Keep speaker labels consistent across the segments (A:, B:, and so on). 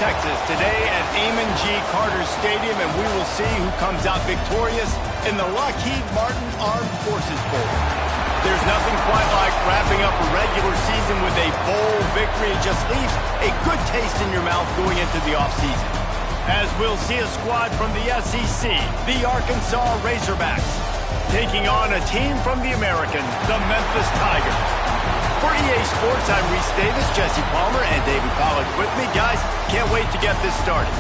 A: Texas, today at Amon G. Carter Stadium, and we will see who comes out victorious in the Lockheed Martin Armed Forces Bowl. There's nothing quite like wrapping up a regular season with a bowl victory. It just leaves a good taste in your mouth going into the offseason. As we'll see a squad from the SEC, the Arkansas Razorbacks, taking on a team from the American, the Memphis Tigers. For EA Sports, I'm Reese Davis, Jesse Palmer, and David Pollack with me. Guys, can't wait to get this started.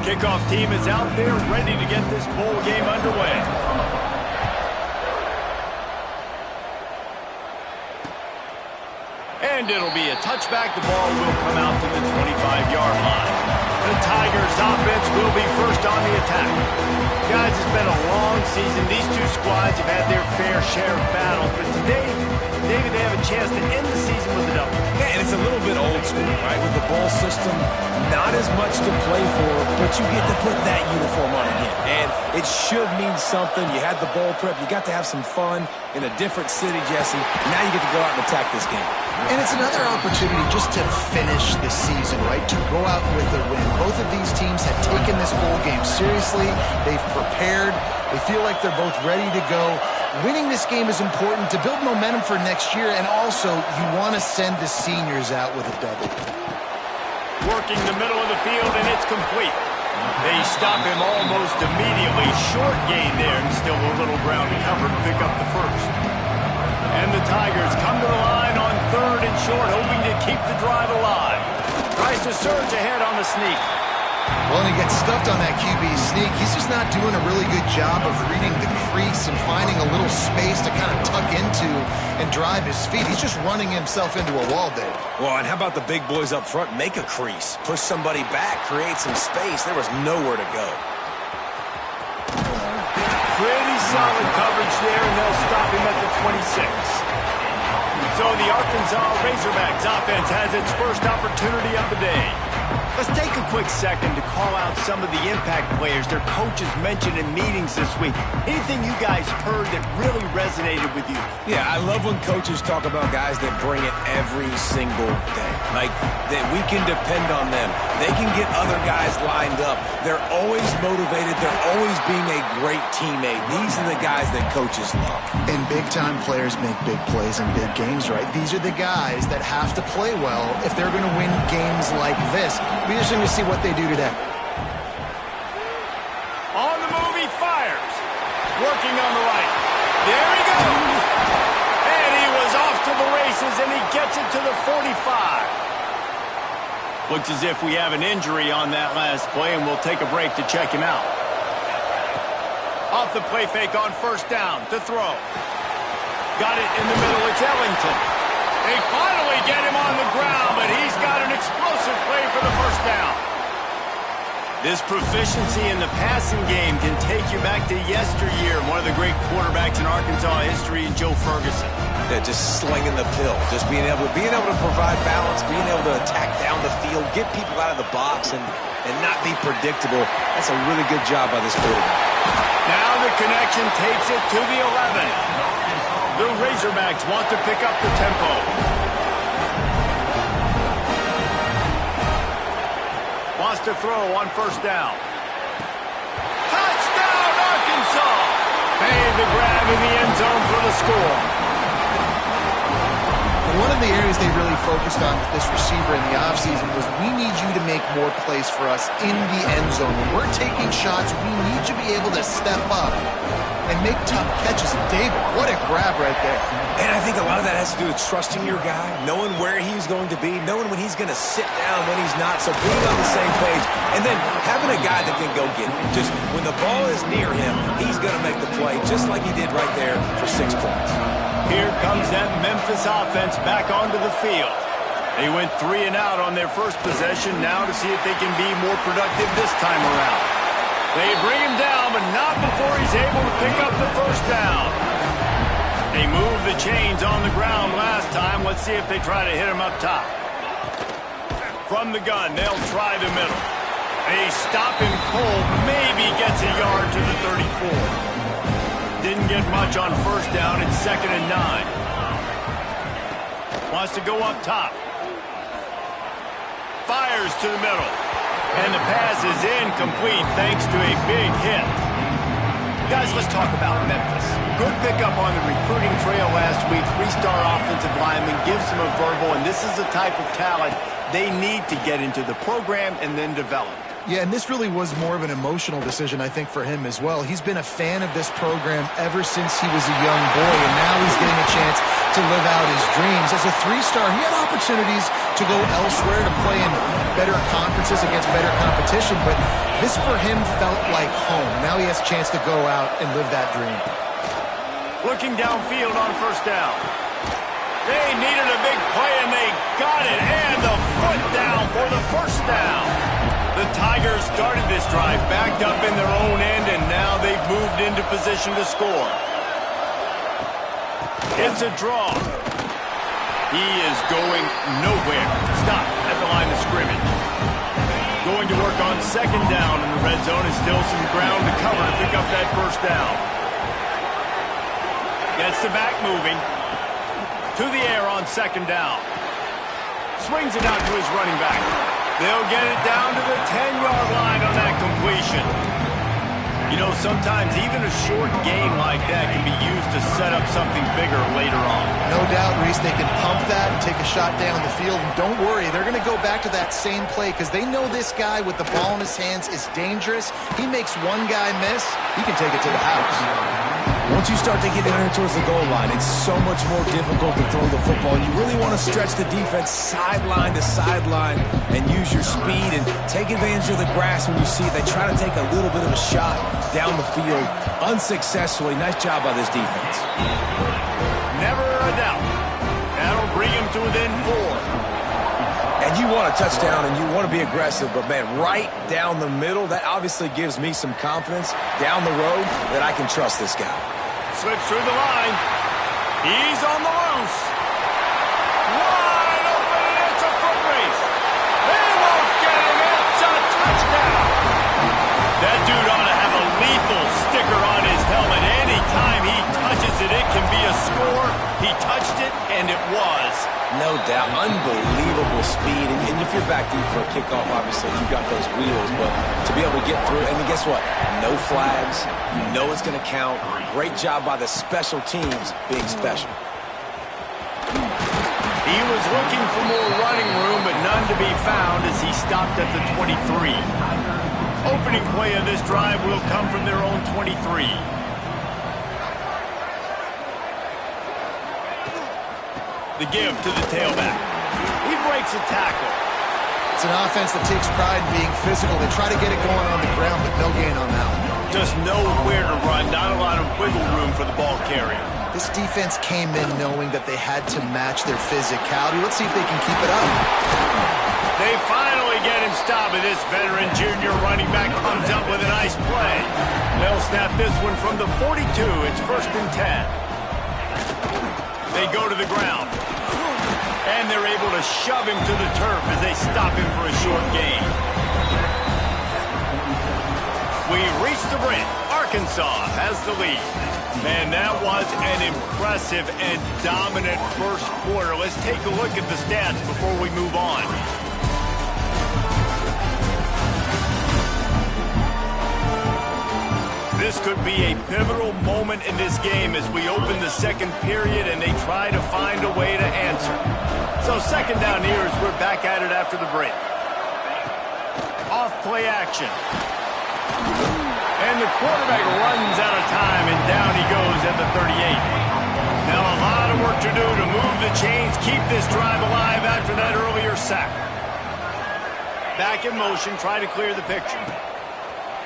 A: Kickoff team is out there ready to get this bowl game underway. And it'll be a touchback. The ball will come out to the 25-yard line. The Tigers offense will be first on the attack. Guys, it's been a long season. These two squads have had their fair share of battles, but today, maybe they have a chance to end the season with a double.
B: Yeah, and it's a little bit old school, right? With the bowl system, not as much to play for, but you get to put that uniform on again. And it should mean something. You had the bowl prep. You got to have some fun in a different city, Jesse. Now you get to go out and attack this game.
C: And it's another opportunity just to finish the season, right? To go out with a win. Both of these teams have taken this bowl game seriously. They've prepared. They feel like they're both ready to go. Winning this game is important to build momentum for next year, and also you want to send the seniors out with a double.
A: Working the middle of the field, and it's complete. They stop him almost immediately. Short gain there, and still a little ground to cover to pick up the first. And the Tigers come to the line on third and short, hoping to keep the drive alive. Tries to surge ahead on the sneak.
C: Well, and he gets stuffed on that QB sneak. He's just not doing a really good job of reading the crease and finding a little space to kind of tuck into and drive his feet. He's just running himself into a wall there.
B: Well, and how about the big boys up front? Make a crease. Push somebody back. Create some space. There was nowhere to go.
A: Pretty solid coverage there, and they'll stop him at the 26. So the Arkansas Razorbacks offense has its first opportunity of the day. Let's take a quick second to call out some of the impact players their coaches mentioned in meetings this week. Anything you guys heard that really resonated with you?
B: Yeah, I love when coaches talk about guys that bring it every single day. Like, that we can depend on them. They can get other guys lined up. They're always motivated. They're always being a great teammate. These are the guys that coaches love.
C: And big-time players make big plays in big games, right? These are the guys that have to play well if they're going to win games like this. We're just going to see what they do today.
A: On the move, he fires. Working on the right. There he goes. And he was off to the races, and he gets it to the 45. Looks as if we have an injury on that last play, and we'll take a break to check him out. Off the play fake on first down to throw. Got it in the middle. It's Ellington. They finally get him on the ground, but he's got an explosive play for the first down. This proficiency in the passing game can take you back to yesteryear. One of the great quarterbacks in Arkansas history, Joe Ferguson.
B: Yeah, just slinging the pill, just being able to provide balance, being able to attack down the field, get people out of the box, and not be predictable. That's a really good job by this quarterback.
A: Now the connection takes it to the 11. Razorbacks want to pick up the tempo. Wants to throw on first down. Touchdown, Arkansas! Made the grab in the end zone for the score.
C: One of the areas they really focused on with this receiver in the offseason was we need you to make more plays for us in the end zone. When we're taking shots, we need you to be able to step up and make tough catches. David, what a grab right there.
B: And I think a lot of that has to do with trusting your guy, knowing where he's going to be, knowing when he's going to sit down, when he's not, so being on the same page, and then having a guy that can go get it. Just when the ball is near him, he's going to make the play, just like he did right there for 6 points.
A: Here comes that Memphis offense back onto the field. They went 3 and out on their first possession, now to see if they can be more productive this time around. They bring him down, but not before he's able to pick up the first down. They moved the chains on the ground last time. Let's see if they try to hit him up top. From the gun, they'll try the middle. They stop him cold, maybe gets a yard to the 34. Didn't get much on first down. It's 2nd and 9. Wants to go up top. Fires to the middle. And the pass is incomplete thanks to a big hit. Guys, let's talk about Memphis. Good pickup on the recruiting trail last week. 3-star offensive lineman gives them a verbal, and this is the type of talent they need to get into the program and then develop.
C: Yeah, and this really was more of an emotional decision, I think, for him as well. He's been a fan of this program ever since he was a young boy, and now he's getting a chance to live out his dreams. As a 3-star, he had opportunities to go elsewhere, to play in better conferences against better competition, but this for him felt like home. Now he has a chance to go out and live that dream.
A: Looking downfield on first down. They needed a big play, and they got it, and the foot down for the first down. The Tigers started this drive, backed up in their own end, and now they've moved into position to score. It's a draw. He is going nowhere. Stop at the line of scrimmage. Going to work on second down in the red zone, and still some ground to cover to pick up that first down. Gets the back moving. To the air on second down. Swings it out to his running back. They'll get it down to the 10-yard line on that completion. You know, sometimes even a short game like that can be used to set up something bigger later on.
C: No doubt, Reese, they can pump that and take a shot down the field. And don't worry, they're going to go back to that same play because they know this guy with the ball in his hands is dangerous. He makes one guy miss, he can take it to the house.
B: Once you start to get down towards the goal line, it's so much more difficult to throw the football. You really want to stretch the defense sideline to sideline and use your speed and take advantage of the grass when you see it. They try to take a little bit of a shot down the field unsuccessfully. Nice job by this defense.
A: Never a doubt. That'll bring him to within 4.
B: And you want a touchdown and you want to be aggressive, but man, right down the middle, that obviously gives me some confidence down the road that I can trust this guy.
A: Slips through the line. He's on the loose. Wide open, and it's a foot race. They won't get him. It's a touchdown. That dude ought to have a lethal sticker on his helmet. Anytime he touches it, it can be a score. He touched it, and it was.
B: No doubt. Unbelievable speed. And if you're back deep for a kickoff, obviously, you got those wheels. But to be able to get through, and then guess what? No flags. You know it's going to count. Great job by the special teams being special.
A: He was looking for more running room, but none to be found as he stopped at the 23. Opening play of this drive will come from their own 23. The give to the tailback. He breaks a tackle.
C: It's an offense that takes pride in being physical. They try to get it going on the ground, but no gain on that one.
A: Just nowhere to run, not a lot of wiggle room for the ball carrier.
C: This defense came in knowing that they had to match their physicality. Let's see if they can keep it up.
A: They finally get him stopped, and this veteran junior running back comes up with a nice play. They'll snap this one from the 42. It's 1st and 10. They go to the ground. And they're able to shove him to the turf as they stop him for a short gain. We reach the brink. Arkansas has the lead. Man, that was an impressive and dominant first quarter. Let's take a look at the stats before we move on. This could be a pivotal moment in this game as we open the second period and they try to find a way to answer. So second down here as we're back at it after the break. Off play action. And the quarterback runs out of time, and down he goes at the 38. Now a lot of work to do to move the chains, keep this drive alive after that earlier sack. Back in motion, try to clear the picture.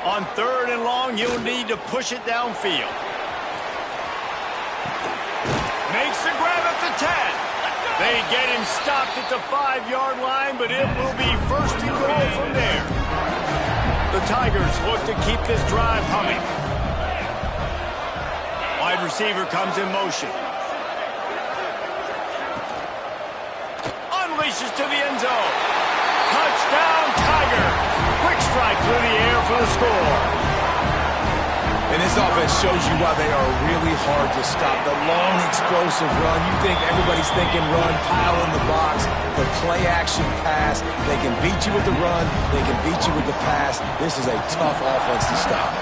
A: On third and long, you'll need to push it downfield. Makes the grab at the 10. They get him stopped at the 5-yard line, but it will be first and goal from there. The Tigers look to keep this drive humming. Wide receiver comes in motion. Unleashes to the end zone. Touchdown, Tiger. Quick strike through the air for the score.
B: And this offense shows you why they are really hard to stop. The long, explosive run. You think everybody's thinking run, pile in the box. The play-action pass. They can beat you with the run. They can beat you with the pass. This is a tough offense to stop.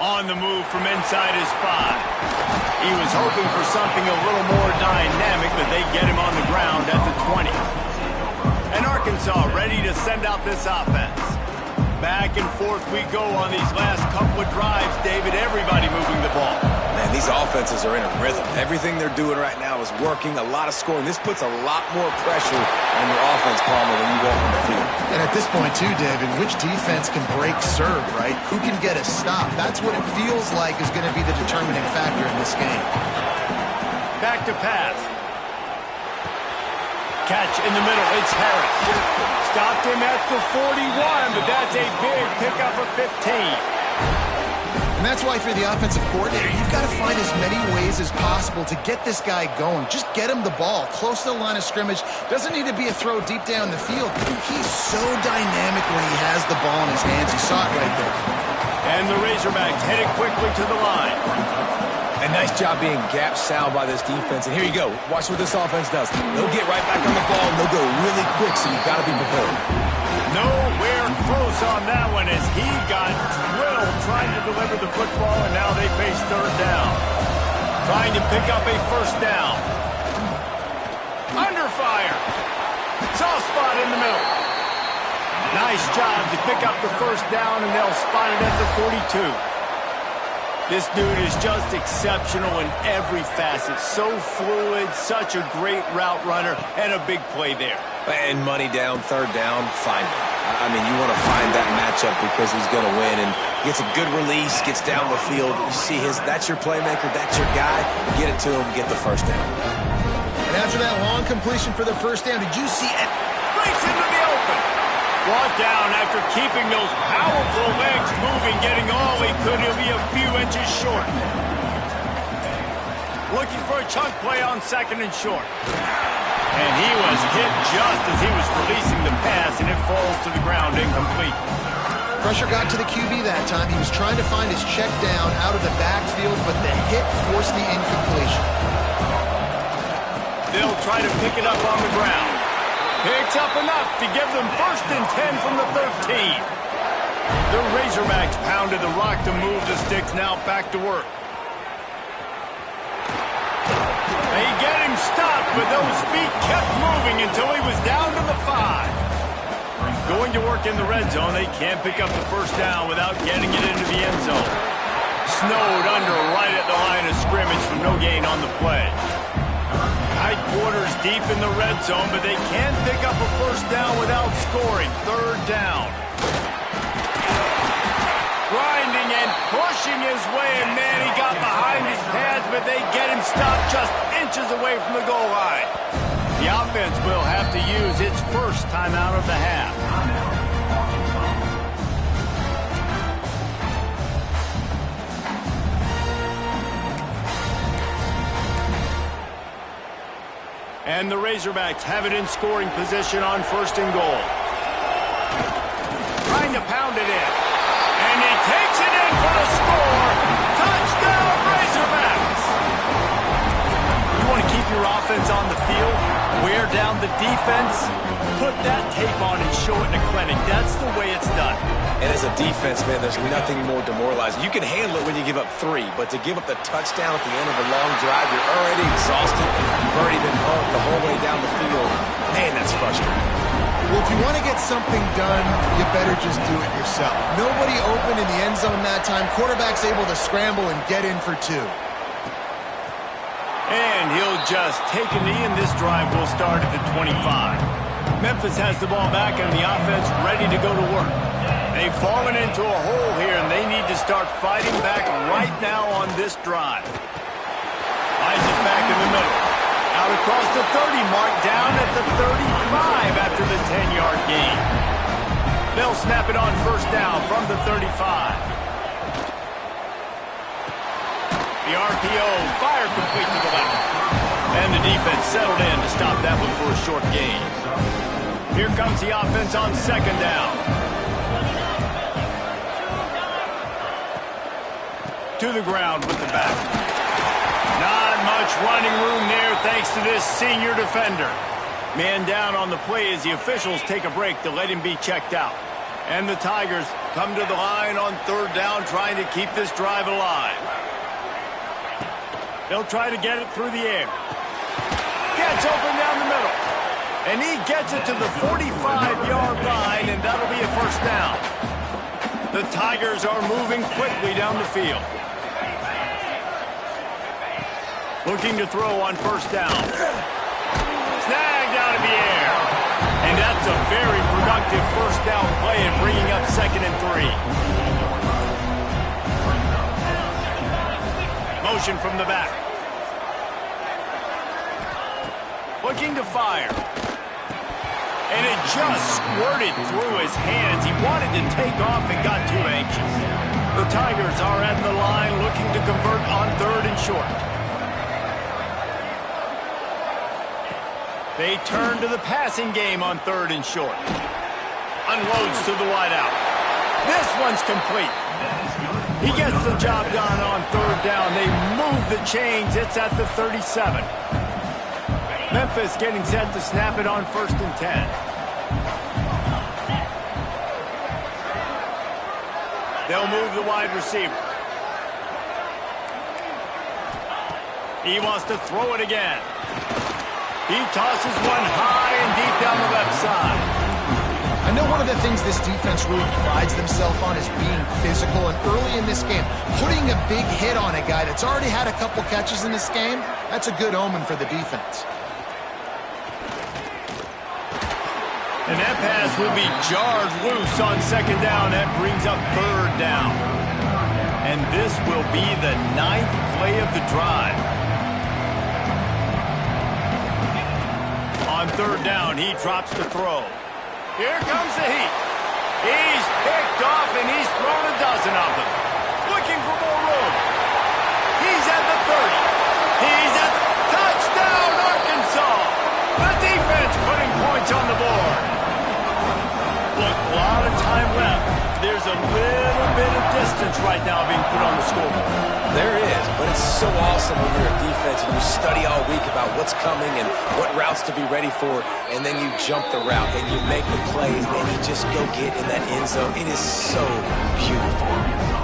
A: On the move from inside his 5. He was hoping for something a little more dynamic, but they get him on the ground at the 20. And Arkansas ready to send out this offense. Back and forth we go on these last couple of drives, David. Everybody moving the ball.
B: Man, these offenses are in a rhythm. Everything they're doing right now is working, a lot of scoring. This puts a lot more pressure on your offense, Palmer, when you walk on the field.
C: And at this point, too, David, which defense can break serve, right? Who can get a stop? That's what it feels like is going to be the determining factor in this game.
A: Back to pass. Catch in the middle. It's Harris. Stopped him at the 41, but that's a big pickup of 15.
C: And that's why, for the offensive coordinator, you've got to find as many ways as possible to get this guy going. Just get him the ball close to the line of scrimmage. Doesn't need to be a throw deep down the field. He's so dynamic when he has the ball in his hands. You saw it right there.
A: And the Razorbacks headed quickly to the line.
B: A nice job being gap sound by this defense. And here you go. Watch what this offense does. They'll get right back on the ball, and they'll go really quick, so you've got to be prepared.
A: Nowhere close on that one as he got drilled trying to deliver the football, and now they face third down. Trying to pick up a first down. Under fire. Soft spot in the middle. Nice job to pick up the first down, and they'll spot it at the 42. This dude is just exceptional in every facet. So fluid, such a great route runner, and a big play there.
B: And money down, third down, find him. I mean, you want to find that matchup because he's going to win. And gets a good release, gets down the field. You see that's your playmaker, that's your guy. Get it to him, get the first down.
C: And after that long completion for the first down, did you see it?
A: Breaks into the open. Brought down after keeping those powerful legs moving, getting all he could. He'll be a few inches short. Looking for a chunk play on second and short. And he was hit just as he was releasing the pass, and it falls to the ground incomplete.
C: Pressure got to the QB that time. He was trying to find his check down out of the backfield, but the hit forced the incompletion.
A: They'll try to pick it up on the ground. Picks up enough to give them first and 10 from the 13. The Razorbacks pounded the rock to move the sticks, now back to work. They get him stopped, but those feet kept moving until he was down to the 5. Going to work in the red zone, they can't pick up the first down without getting it into the end zone. Snowed under right at the line of scrimmage from no gain on the play. Tight quarters deep in the red zone, but they can't pick up a first down without scoring. Third down. Grinding and pushing his way, and man, he got behind his pads, but they get him stopped just inches away from the goal line. The offense will have to use its first timeout of the half. And the Razorbacks have it in scoring position on first and goal. Trying to pound it in. And he takes it in for defense, put that tape on and show it in a clinic. That's the way it's done.
B: And as a defense, man, there's nothing more demoralizing. You can handle it when you give up 3, but to give up the touchdown at the end of a long drive, you're already exhausted. You've already been hugged the whole way down the field. Man, that's frustrating.
C: Well, if you want to get something done, you better just do it yourself. Nobody open in the end zone that time. Quarterback's able to scramble and get in for 2.
A: And he'll just take a knee, and this drive will start at the 25. Memphis has the ball back, and the offense ready to go to work. They've fallen into a hole here, and they need to start fighting back right now on this drive. Isaac back in the middle. Out across the 30 mark, down at the 35 after the 10-yard gain. They'll snap it on first down from the 35. The RPO, fire complete to the left. And the defense settled in to stop that one for a short gain. Here comes the offense on second down. To the ground with the back. Not much running room there thanks to this senior defender. Man down on the play as the officials take a break to let him be checked out. And the Tigers come to the line on third down trying to keep this drive alive. They'll try to get it through the air. Gets open down the middle. And he gets it to the 45-yard line, and that'll be a first down. The Tigers are moving quickly down the field. Looking to throw on first down. Snagged out of the air. And that's a very productive first down play and bringing up 2nd and 3. Motion from the back. Looking to fire. And it just squirted through his hands. He wanted to take off and got too anxious. The Tigers are at the line looking to convert on 3rd and short. They turn to the passing game on 3rd and short. Unloads to the wideout. This one's complete. He gets the job done on 3rd down. They move the chains. It's at the 37. Memphis getting set to snap it on 1st and 10. They'll move the wide receiver. He wants to throw it again. He tosses one high and deep down the left side.
C: I know one of the things this defense really prides themselves on is being physical, and early in this game, putting a big hit on a guy that's already had a couple catches in this game, that's a good omen for the defense.
A: And that pass will be jarred loose on 2nd down. That brings up 3rd down. And this will be the 9th play of the drive. On 3rd down, he drops the throw. Here comes the heat. He's picked off, and he's thrown a dozen of them. Looking for more room. He's at the 30. He's at the touchdown, Arkansas. The defense putting points on the board. Look, a lot of time left. There's a little bit of distance right now being put on the scoreboard.
B: There is, but it's so awesome when you're a defense and you study all week about what's coming and what routes to be ready for, and then you jump the route and you make the plays and you just go get in that end zone. It is so beautiful.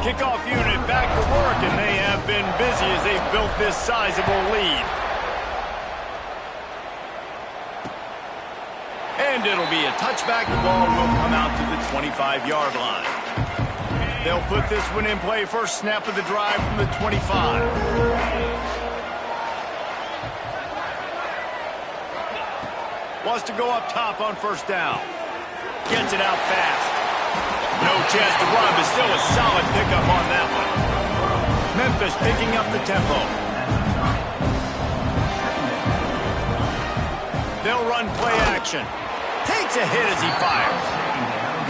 A: Kickoff unit back to work, and they have been busy as they've built this sizable lead. And it'll be a touchback. The ball will come out to the 25-yard line. They'll put this one in play. First snap of the drive from the 25. Wants to go up top on first down. Gets it out fast. No chance to run, but still a solid pickup on that one. Memphis picking up the tempo. They'll run play action. Takes a hit as he fires.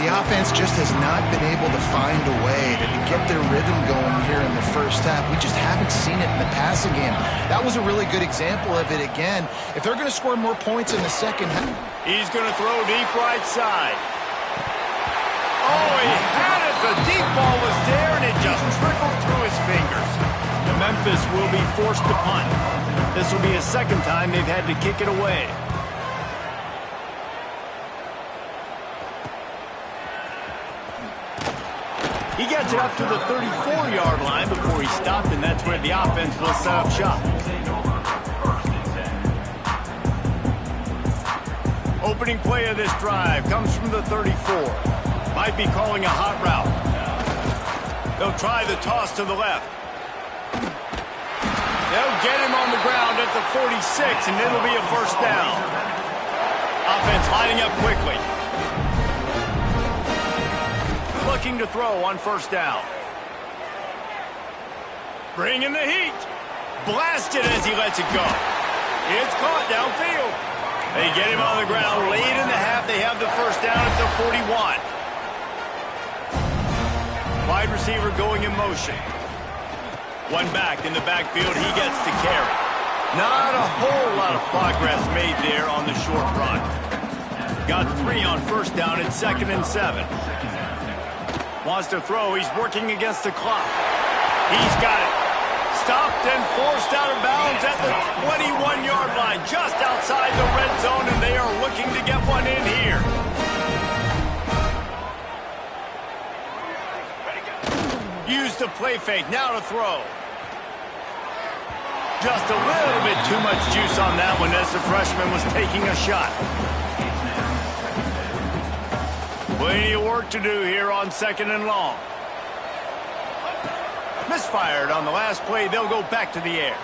C: The offense just has not been able to find a way to get their rhythm going here in the first half. We just haven't seen it in the passing game. That was a really good example of it again. If they're going to score more points in the second half.
A: He's going to throw deep right side. Oh, he had it. The deep ball was there, and it just trickled through his fingers. Memphis will be forced to punt. This will be a second time they've had to kick it away. He gets it up to the 34-yard line before he stopped, and that's where the offense will set up shop. Opening play of this drive comes from the 34. Might be calling a hot route. They'll try the toss to the left. They'll get him on the ground at the 46, and it'll be a first down. Offense lining up quickly. Looking to throw on first down. Bringing the heat. Blasted as he lets it go. It's caught downfield. They get him on the ground late in the half. They have the first down at the 41. Wide receiver going in motion. One back in the backfield. He gets to carry. Not a whole lot of progress made there on the short run. Got 3 on first down at 2nd and 7. Wants to throw. He's working against the clock. He's got it. Stopped and forced out of bounds at the 21-yard line, just outside the red zone, and they are looking to get one in here. Use the play fake. Now to throw. Just a little bit too much juice on that one as the freshman was taking a shot. Plenty of work to do here on 2nd and long. Misfired on the last play. They'll go back to the air.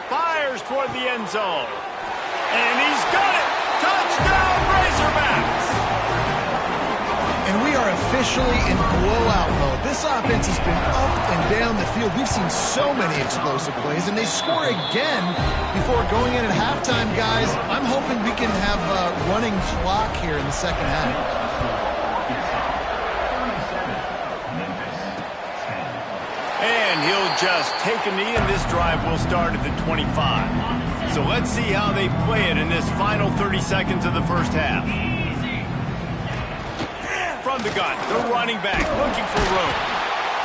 A: Fires toward the end zone. And he's got it. Touchdown, Razorbacks.
C: And we are officially in blowout mode. This offense has been up and down the field. We've seen so many explosive plays, and they score again before going in at halftime, guys. I'm hoping we can have a running clock here in the second half.
A: And he'll just take a knee, and this drive will start at the 25. So let's see how they play it in this final 30 seconds of the first half. From the gun, the running back looking for room.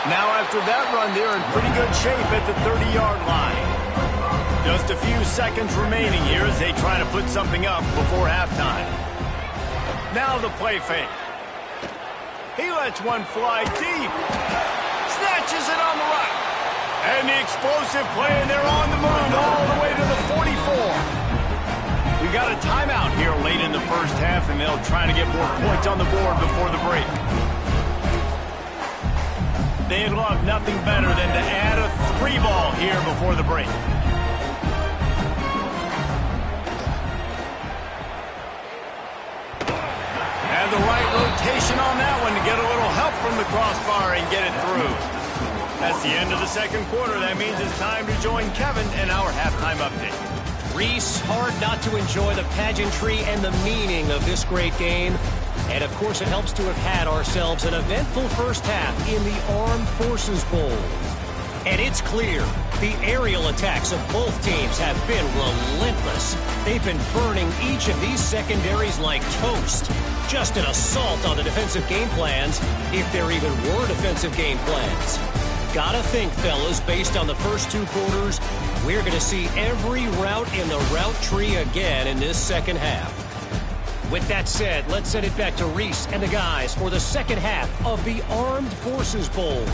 A: Now after that run, they're in pretty good shape at the 30-yard line. Just a few seconds remaining here as they try to put something up before halftime. Now the play fake. He lets one fly deep. Snatches it on the right. And the explosive play, and they're on the move all the way to the 44. We got a timeout here late in the first half, and they'll try to get more points on the board before the break. They'd love nothing better than to add a 3-ball here before the break. And the right rotation on that one to get a little help from the crossbar and get it through. That's the end of the second quarter. That means it's time to join Kevin in our halftime update.
D: Reese, hard not to enjoy the pageantry and the meaning of this great game. And, of course, it helps to have had ourselves an eventful first half in the Armed Forces Bowl. And it's clear the aerial attacks of both teams have been relentless. They've been burning each of these secondaries like toast. Just an assault on the defensive game plans, if there even were defensive game plans. Gotta think, fellas, based on the first 2 quarters, we're going to see every route in the route tree again in this second half. With that said, let's send it back to Reese and the guys for the second half of the Armed Forces Bowl.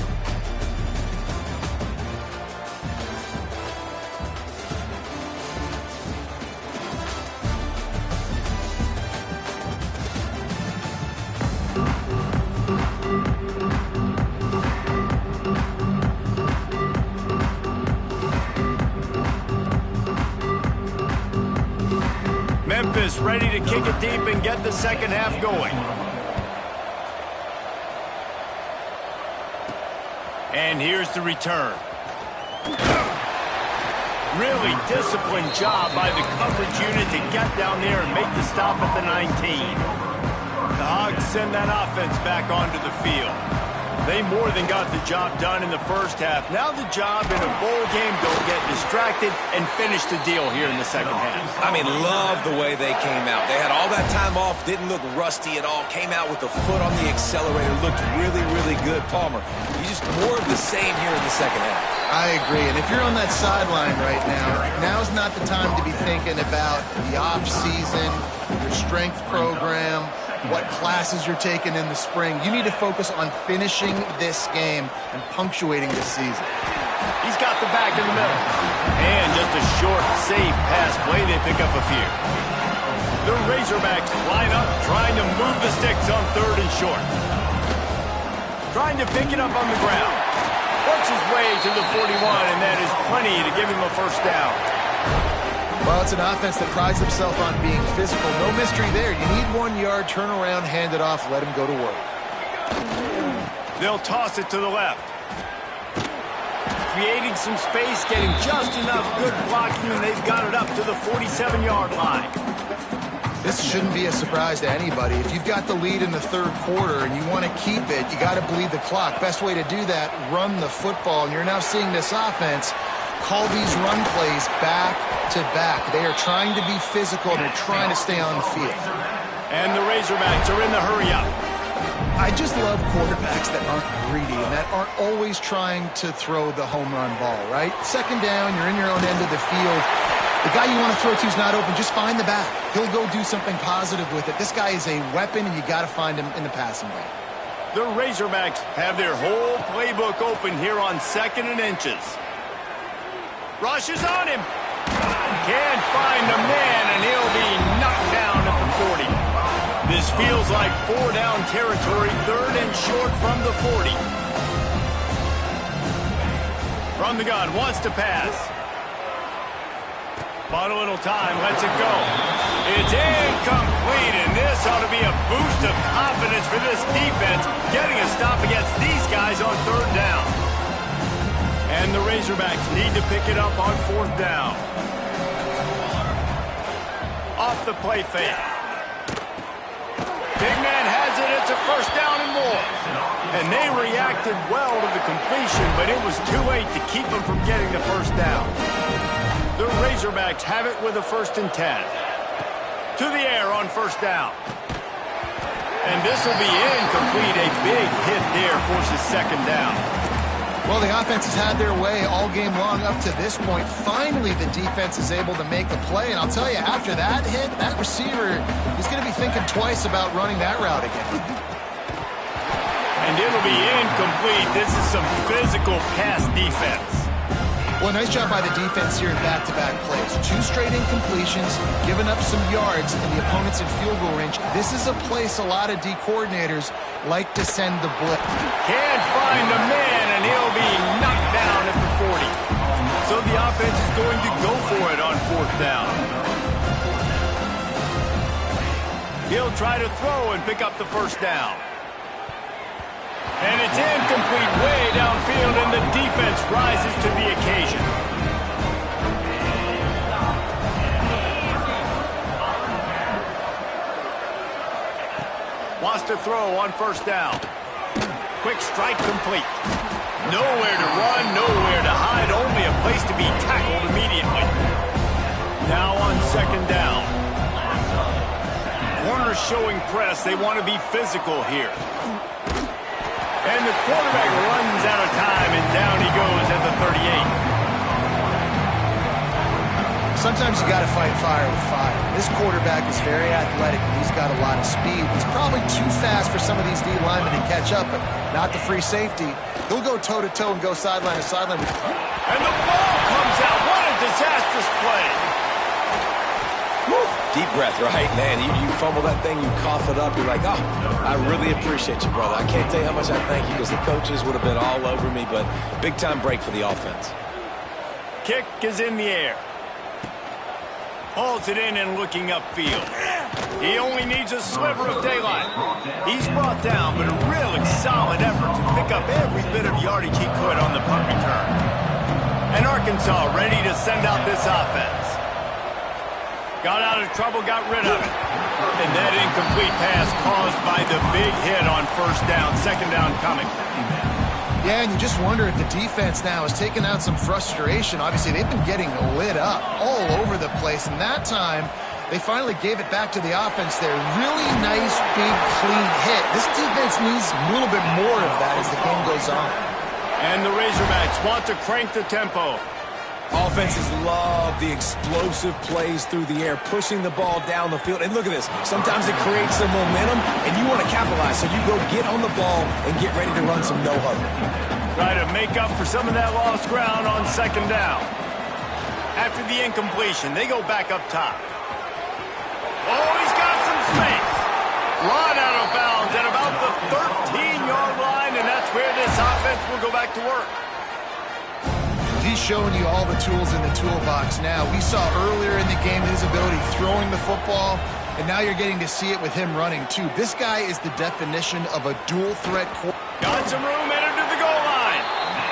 A: Memphis ready to kick it deep and get the second half going. And here's the return. Really disciplined job by the coverage unit to get down there and make the stop at the 19. The Hogs send that offense back onto the field. They more than got the job done in the first half. Now the job in a bowl game, don't get distracted and finish the deal here in the second half.
B: I mean, love the way they came out. They had all that time off, didn't look rusty at all, came out with the foot on the accelerator, looked really, really good. Palmer, you just more of the same here in the second half.
C: I agree, and if you're on that sideline right now, now's not the time to be thinking about the off-season, your strength program. what classes you're taking in the spring. You need to focus on finishing this game and punctuating this season.
A: He's got the back in the middle. And just a short, safe pass play. They pick up a few. The Razorbacks line up, trying to move the sticks on 3rd and short. Trying to pick it up on the ground. Works his way to the 41, and that is plenty to give him a first down.
C: Well, it's an offense that prides itself on being physical. No mystery there. You need 1 yard, turn around, hand it off, let him go to work.
A: They'll toss it to the left. Creating some space, getting just enough good blocking, and they've got it up to the 47-yard line.
C: This shouldn't be a surprise to anybody. If you've got the lead in the 3rd quarter and you want to keep it, you got to bleed the clock. Best way to do that, run the football. And you're now seeing this offense call these run plays back to back. They are trying to be physical, and they're trying to stay on the field.
A: And the Razorbacks are in the hurry-up.
C: I just love quarterbacks that aren't greedy and that aren't always trying to throw the home run ball, right? 2nd down, you're in your own end of the field. The guy you want to throw to is not open. Just find the back. He'll go do something positive with it. This guy is a weapon, and you got to find him in the passing game.
A: The Razorbacks have their whole playbook open here on 2nd and inches. Rush is on him. Can't find the man, and he'll be knocked down at the 40. This feels like 4-down territory, 3rd and short from the 40. From the gun, wants to pass. Bought a little time, lets it go. It's incomplete, and this ought to be a boost of confidence for this defense, getting a stop against these guys on 3rd down. And the Razorbacks need to pick it up on 4th down. Off the play fake. Big man has it, it's a 1st down and more. And they reacted well to the completion, but it was too late to keep them from getting the 1st down. The Razorbacks have it with a 1st and 10. To the air on 1st down. And this will be incomplete. A big hit there forces 2nd down.
C: Well, the offense has had their way all game long up to this point. Finally, the defense is able to make a play. And I'll tell you, after that hit, that receiver is going to be thinking twice about running that route again.
A: And it'll be incomplete. This is some physical pass defense.
C: Well, nice job by the defense here in back-to-back plays. 2 straight incompletions, giving up some yards, and the opponent's in field goal range. This is a place a lot of D coordinators like to send the blitz.
A: Can't find the man, and he'll be knocked down at the 40. So the offense is going to go for it on 4th down. He'll try to throw and pick up the 1st down. And it's incomplete way downfield, and the defense rises to the occasion. Wants to throw on 1st down. Quick strike complete. Nowhere to run, nowhere to hide, only a place to be tackled immediately. Now on 2nd down. Corners showing press. They want to be physical here. And the quarterback runs out of time, and down he goes at the 38.
C: Sometimes you got to fight fire with fire. This quarterback is very athletic, and he's got a lot of speed. He's probably too fast for some of these D linemen to catch up, but not the free safety. He'll go toe-to-toe and go sideline to sideline.
A: And the ball comes out. What a disastrous play.
B: Woo. Deep breath, right? Man, you fumble that thing, you cough it up, you're like, oh, I really appreciate you, brother. I can't tell you how much I thank you, because the coaches would have been all over me, but big-time break for the offense.
A: Kick is in the air. Hauls it in and looking upfield. He only needs a sliver of daylight. He's brought down, but a really solid effort to pick up every bit of yardage he could on the punt return. And Arkansas ready to send out this offense. Got out of trouble, got rid of it. And that incomplete pass caused by the big hit on 1st down, 2nd down coming.
C: Yeah, and you just wonder if the defense now has taken out some frustration. Obviously, they've been getting lit up all over the place. And that time, they finally gave it back to the offense there. Really nice, big, clean hit. This defense needs a little bit more of that as the game goes on.
A: And the Razorbacks want to crank the tempo.
B: Offenses love the explosive plays through the air, pushing the ball down the field. And look at this. Sometimes it creates some momentum, and you want to capitalize. So you go get on the ball and get ready to run some no-huddle.
A: Try to make up for some of that lost ground on second down. After the incompletion, they go back up top. Oh, he's got some space. Run out of bounds at about the 13-yard line, and that's where this offense will go back to work.
C: He's showing you all the tools in the toolbox now. We saw earlier in the game his ability throwing the football, and now you're getting to see it with him running too. This guy is the definition of a dual-threat quarterback.
A: Got some room headed to the goal line.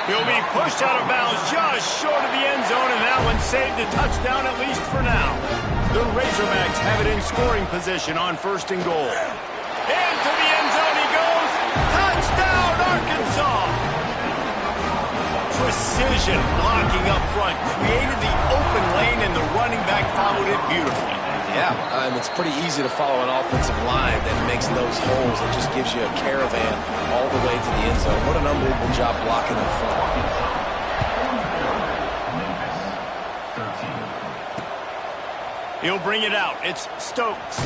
A: He'll be pushed out of bounds just short of the end zone, and that one saved a touchdown at least for now. The Razorbacks have it in scoring position on first and goal. Into the end zone he goes. Touchdown, Arkansas! Precision blocking up front created the open lane, and the running back followed it beautifully.
B: Yeah, it's pretty easy to follow an offensive line that makes those holes and just gives you a caravan all the way to the end zone. What an unbelievable job blocking up front.
A: He'll bring it out. It's Stokes.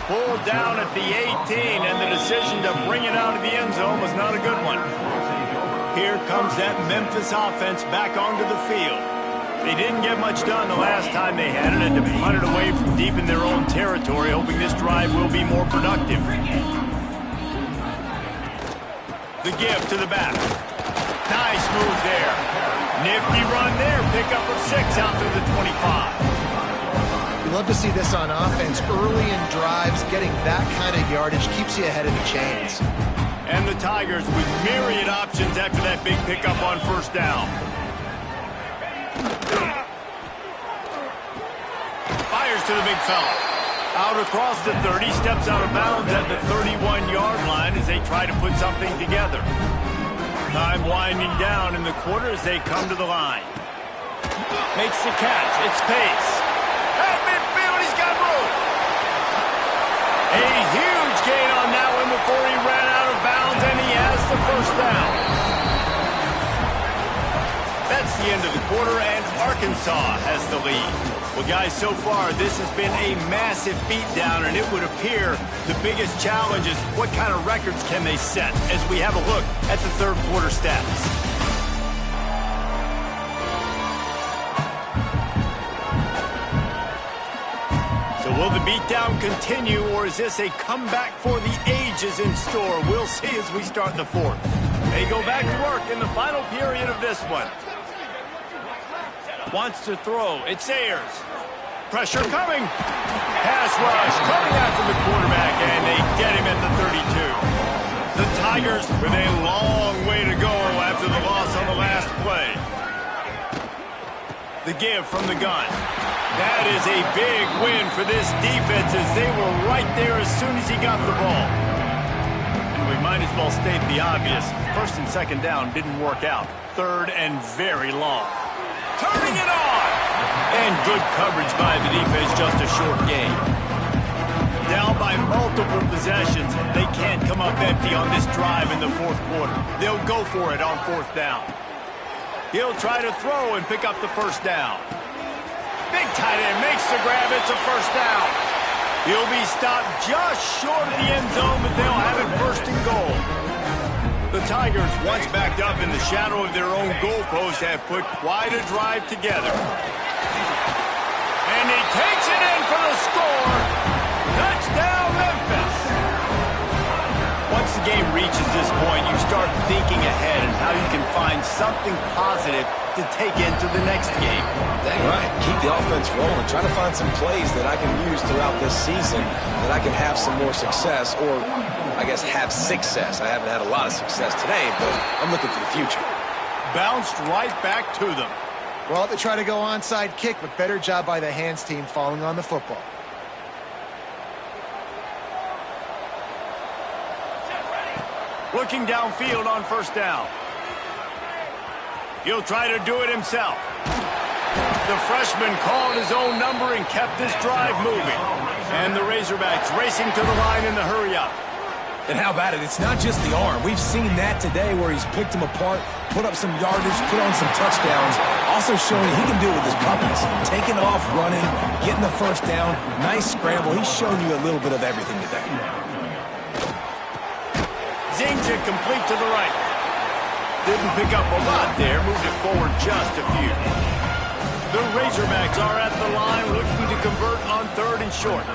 A: Pulled down at the 18, and the decision to bring it out of the end zone was not a good one. Here comes that Memphis offense back onto the field. They didn't get much done the last time they had it, and to punt it away from deep in their own territory, hoping this drive will be more productive. The give to the back. Nice move there. Nifty run there. Pickup of 6 out through the 25.
C: We love to see this on offense. Early in drives, getting that kind of yardage keeps you ahead of the chains.
A: And the Tigers with myriad options after that big pickup on first down. Fires to the big fella. Out across the 30, steps out of bounds at the 31-yard line as they try to put something together. Time winding down in the quarter as they come to the line. Makes the catch. It's Pace. At midfield, he's got room. A huge gain on that one before he ran out of bounds, and he has the first down. That's the end of the quarter, and Arkansas has the lead. Well, guys, so far, this has been a massive beatdown, and it would appear the biggest challenge is what kind of records can they set as we have a look at the third quarter stats. So will the beatdown continue, or is this a comeback for the ages in store? We'll see as we start the fourth. They go back to work in the final period of this one. Wants to throw. It's Ayers. Pressure coming. Pass rush coming after the quarterback, and they get him at the 32. The Tigers with a long way to go after the loss on the last play. The give from the gun. That is a big win for this defense as they were right there as soon as he got the ball. And we might as well state the obvious. First and second down didn't work out. Third and very long. Turning it on! And good coverage by the defense, just a short game. Down by multiple possessions, they can't come up empty on this drive in the fourth quarter. They'll go for it on fourth down. He'll try to throw and pick up the first down. Big tight end makes the grab, it's a first down. He'll be stopped just short of the end zone, but they'll have it first and goal. The Tigers, once backed up in the shadow of their own goalpost, have put quite a drive together. And he takes it in for the score. Touchdown, Memphis. Once the game reaches this point, you start thinking ahead and how you can find something positive to take into the next game.
B: Dang right. Keep the offense rolling. Try to find some plays that I can use throughout this season that I can have some more success, or I guess have success. I haven't had a lot of success today, but I'm looking for the future.
A: Bounced right back to them.
C: Well, they try to go onside kick, but better job by the hands team falling on the football.
A: Looking downfield on first down. He'll try to do it himself. The freshman called his own number and kept this drive moving. And the Razorbacks racing to the line in the hurry-up.
B: And how about it? It's not just the arm. We've seen that today where he's picked them apart, put up some yardage, put on some touchdowns, also showing he can do it with his puppies. Taking off, running, getting the first down, nice scramble. He's shown you a little bit of everything today.
A: Zings it complete to the right. Didn't pick up a lot there, moved it forward just a few. The Razorbacks are at the line looking to convert on 3rd and short.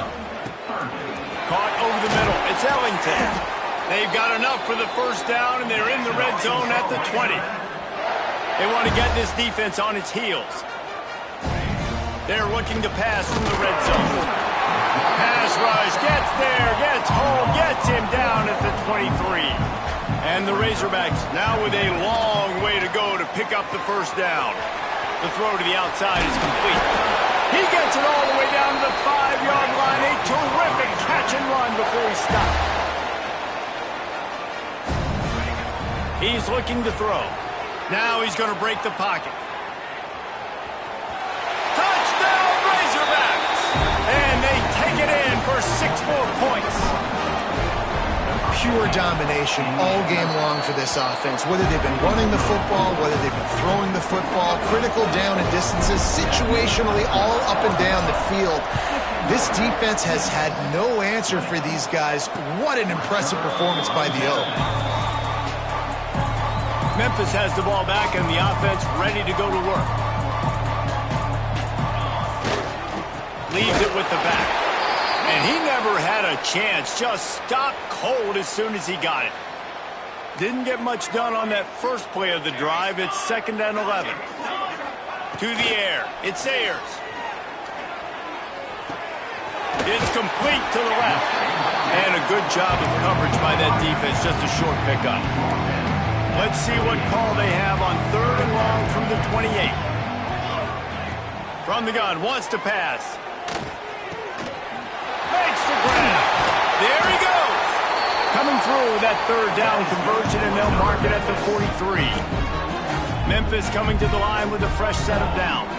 A: Caught over the middle. It's Ellington. They've got enough for the first down, and they're in the red zone at the 20. They want to get this defense on its heels. They're looking to pass from the red zone. Pass rush, gets there, gets home, gets him down at the 23. And the Razorbacks now with a long way to go to pick up the first down. The throw to the outside is complete. He gets it all the way down to the 5-yard line. A terrific catch and run before he stopped. He's looking to throw. Now he's going to break the pocket. Touchdown, Razorbacks! And they take it in for 6 more points.
C: Pure domination all game long for this offense. Whether they've been running the football, whether they've been throwing the football, critical down and distances, situationally all up and down the field. This defense has had no answer for these guys. What an impressive performance by the O.
A: Memphis has the ball back and the offense ready to go to work. Leaves it with the back. And he never had a chance. Just stopped cold as soon as he got it. Didn't get much done on that first play of the drive. It's 2nd and 11. To the air. It's Ayers. It's complete to the left. And a good job of coverage by that defense. Just a short pickup. Let's see what call they have on 3rd and long from the 28. From the gun. Wants to pass. Makes the grab. There he goes. Coming through that 3rd down conversion, and they'll mark it at the 43. Memphis coming to the line with a fresh set of downs.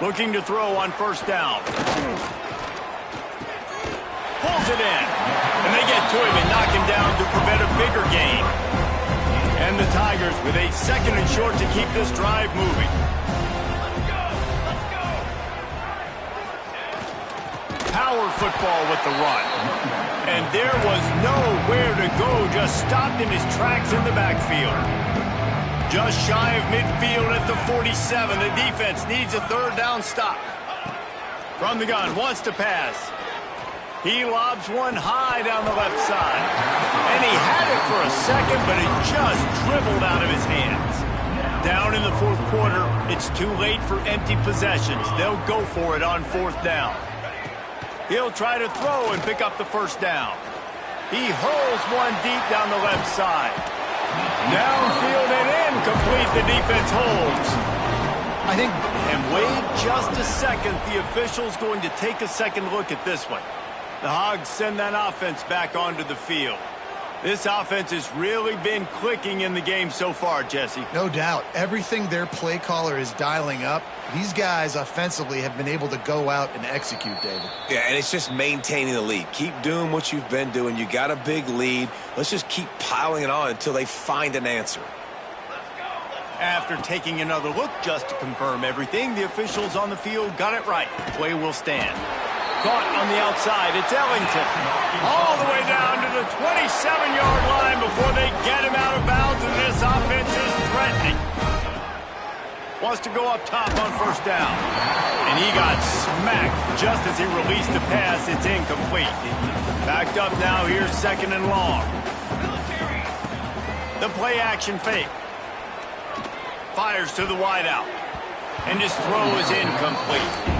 A: Looking to throw on 1st down. Pulls it in. And they get to him and knock him down to prevent a bigger gain. And the Tigers with a 2nd and short to keep this drive moving. Power football with the run. And there was nowhere to go, just stopped in his tracks in the backfield. Just shy of midfield at the 47. The defense needs a 3rd down stop. From the gun, wants to pass. He lobs one high down the left side. And he had it for a second, but it just dribbled out of his hands. Down in the 4th quarter, it's too late for empty possessions. They'll go for it on 4th down. He'll try to throw and pick up the first down. He hurls one deep down the left side. Downfield and incomplete. The defense holds.
C: I think.
A: And wait just a second. The official's going to take a second look at this one. The Hogs send that offense back onto the field. This offense has really been clicking in the game so far, Jesse.
C: No doubt. Everything their play caller is dialing up, these guys offensively have been able to go out and execute, David.
B: Yeah, and it's just maintaining the lead. Keep doing what you've been doing. You got a big lead. Let's just keep piling it on until they find an answer.
A: After taking another look just to confirm everything, the officials on the field got it right. Play will stand. Caught on the outside. It's Ellington. All the way down to the 27-yard line before they get him out of bounds, and this offense is threatening. Wants to go up top on 1st down. And he got smacked just as he released the pass. It's incomplete. Backed up now. Here's 2nd and long. The play action fake. Fires to the wideout. And his throw is incomplete.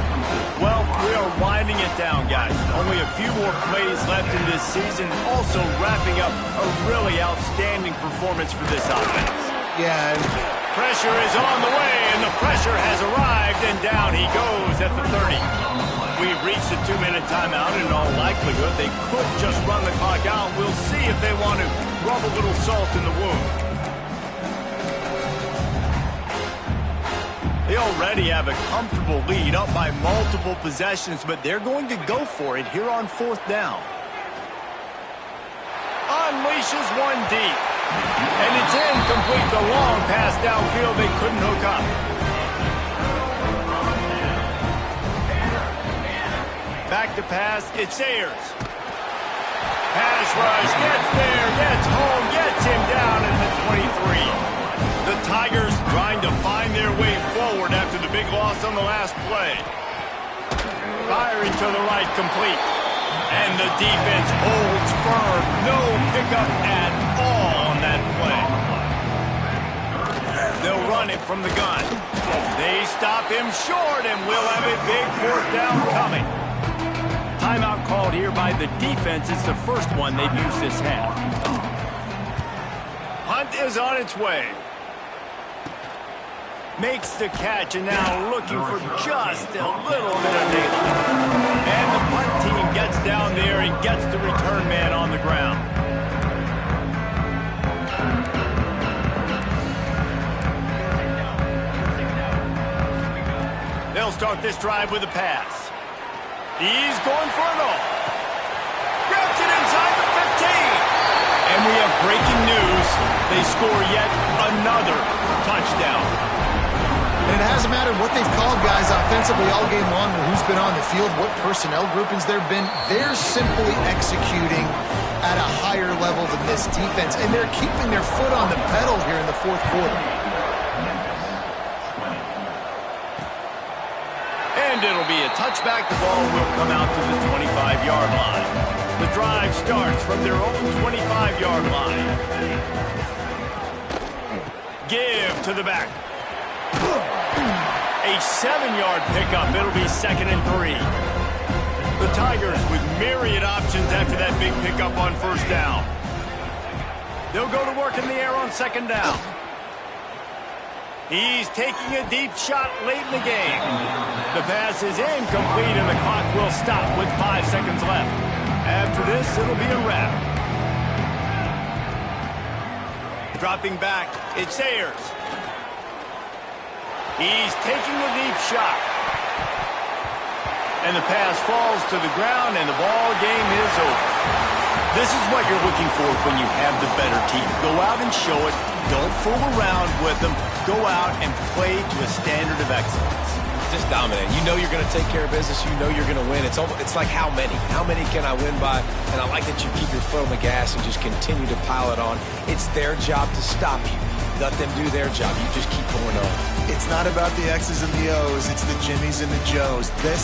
A: Well, we are winding it down, guys. Only a few more plays left in this season. Also wrapping up a really outstanding performance for this offense.
C: Yeah.
A: Pressure is on the way, and the pressure has arrived, and down he goes at the 30. We've reached a 2-minute timeout, and in all likelihood, they could just run the clock out. We'll see if they want to rub a little salt in the wound. They already already have a comfortable lead up by multiple possessions, but they're going to go for it here on 4th down. Unleashes one deep. And it's incomplete. The long pass downfield they couldn't hook up. Back to pass. It's Ayers. Pass rush. Gets there. Gets home. Gets him down at the 23. The Tigers trying to find their way forward after the big loss on the last play. Firing to the right, complete. And the defense holds firm. No pickup at all on that play. They'll run it from the gun. They stop him short, and we'll have a big 4th down coming. Timeout called here by the defense. It's the first one they've used this half. Hunt is on its way. Makes the catch, and now looking for just a little bit of daylight. And the punt team gets down there and gets the return man on the ground. They'll start this drive with a pass. He's going for it all. Grabs it inside the 15. And we have breaking news. They score yet another touchdown.
C: And it hasn't mattered what they've called guys offensively all game long or who's been on the field, what personnel groupings there have been. They're simply executing at a higher level than this defense, and they're keeping their foot on the pedal here in the 4th quarter.
A: And it'll be a touchback. The ball will come out to the 25-yard line. The drive starts from their own 25-yard line. Give to the back. A 7-yard pickup. It'll be 2nd and 3. The Tigers with myriad options after that big pickup on 1st down. They'll go to work in the air on 2nd down. He's taking a deep shot late in the game. The pass is incomplete, and the clock will stop with 5 seconds left. After this, it'll be a wrap. Dropping back, it's Ayers. He's taking a deep shot. And the pass falls to the ground, and the ball game is over. This is what you're looking for when you have the better team. Go out and show it. Don't fool around with them. Go out and play to a standard of excellence.
B: Just dominate. You know you're going to take care of business. You know you're going to win. It's like how many? How many can I win by? And I like that you keep your foot on the gas and just continue to pile it on. It's their job to stop you. Let them do their job. You just keep going on.
C: It's not about the X's and the O's. It's the Jimmies and the Joes. This